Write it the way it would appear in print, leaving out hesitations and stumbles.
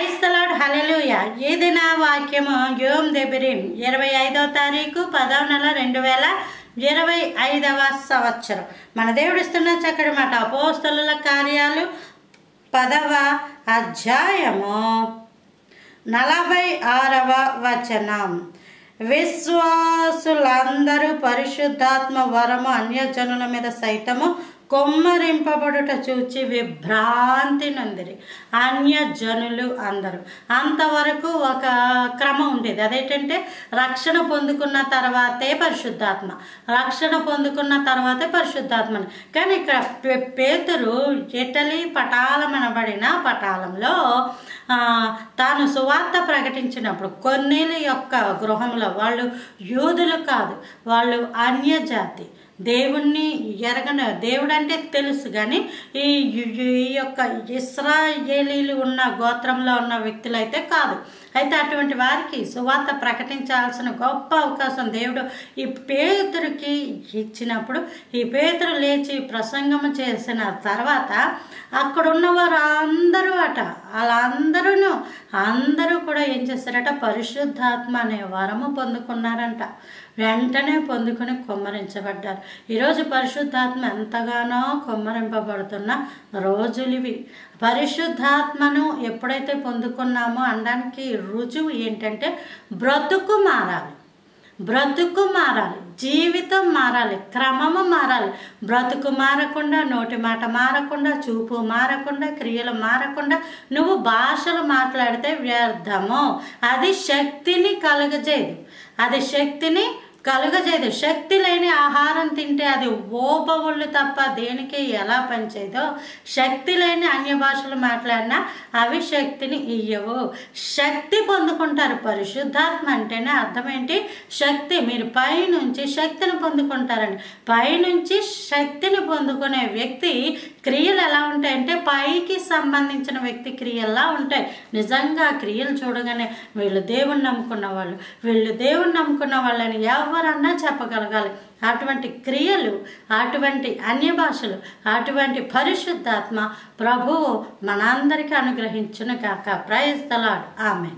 Praise the lord, హల్లెలూయా. ఈ దిన వాక్యము యోమ్ దెబిరిం 25వ తారీఖు 10వ నెల 2025వ సంవత్సరం. మన దేవుడు ఇస్తున్న చక్కటి మాట అపోస్తలుల కార్యాలు 10వ అధ్యాయము 46వ వచనం. విశ్వాసులందరూ పరిశుద్ధాత్మ వరము అన్యజనుల మీద సైతము కొమ్మరింపబడుట చూచి విభ్రాంతి నొందిరి. అన్యజనులు అందరూ. అంతవరకు ఒక క్రమం ఉండేది. అదేంటంటే రక్షణ పొందుకున్న తర్వాతే పరిశుద్ధాత్మ, రక్షణ పొందుకున్న తర్వాతే పరిశుద్ధాత్మ. కానీ ఇక్కడ పేతురు ఇటలీ పటాలమనబడిన పటాలంలో తాను సువార్త ప్రకటించినప్పుడు కొన్నేళ్ళ యొక్క గృహంలో వాళ్ళు యూదులు కాదు, వాళ్ళు అన్యజాతి, దేవుణ్ణి ఎరగని, దేవుడు అంటే తెలుసు కానీ ఈ యొక్క ఇశ్రాయేలీలు ఉన్న గోత్రంలో ఉన్న వ్యక్తులు అయితే కాదు. అయితే అటువంటి వారికి సువార్త ప్రకటించాల్సిన గొప్ప అవకాశం దేవుడు ఈ పేతురుకి ఇచ్చినప్పుడు ఈ పేతురు లేచి ప్రసంగం చేసిన తర్వాత అక్కడున్న వారు అందరూ కూడా ఏం చేస్తారట, పరిశుద్ధాత్మ అనే వరము పొందుకున్నారంట. వెంటనే పొందుకుని కొమ్మరించబడ్డారు. ఈరోజు పరిశుద్ధాత్మ ఎంతగానో కొమ్మరింపబడుతున్న రోజులు ఇవి. పరిశుద్ధాత్మను ఎప్పుడైతే పొందుకున్నామో అనడానికి రుజువు ఏంటంటే బ్రతుకు మారాలి, జీవితం మారాలి, క్రమము మారాలి. బ్రతుకు మారకుండా, నోటి మాట మారకుండా, చూపు మారకుండా, క్రియలు మారకుండా నువ్వు భాషలు మాట్లాడితే వ్యర్థము. అది శక్తిని కలుగజేయదు. శక్తి లేని ఆహారం తింటే అది ఓబవుళ్ళు తప్ప దేనికి ఎలా పనిచేయదో, శక్తి లేని అన్య భాషలు మాట్లాడినా అవి శక్తిని ఇయ్యవు. శక్తి పొందుకుంటారు. పరిశుద్ధాత్మ అంటేనే అర్థం ఏంటి? శక్తి. మీరు పైనుంచి శక్తిని పొందుకుంటారండి. పైనుంచి శక్తిని పొందుకునే వ్యక్తి క్రియలు ఎలా ఉంటాయంటే పైకి సంబంధించిన వ్యక్తి క్రియల్లా ఉంటాయి. నిజంగా క్రియలు చూడగానే వీళ్ళు దేవుణ్ణి నమ్ముకున్న వాళ్ళని ఎవరన్నా చెప్పగలగాలి. అటువంటి క్రియలు, అటువంటి అన్య భాషలు, అటువంటి పరిశుద్ధాత్మ ప్రభువు మనందరికీ అనుగ్రహించును గాక. Praise the lord. ఆమేన్.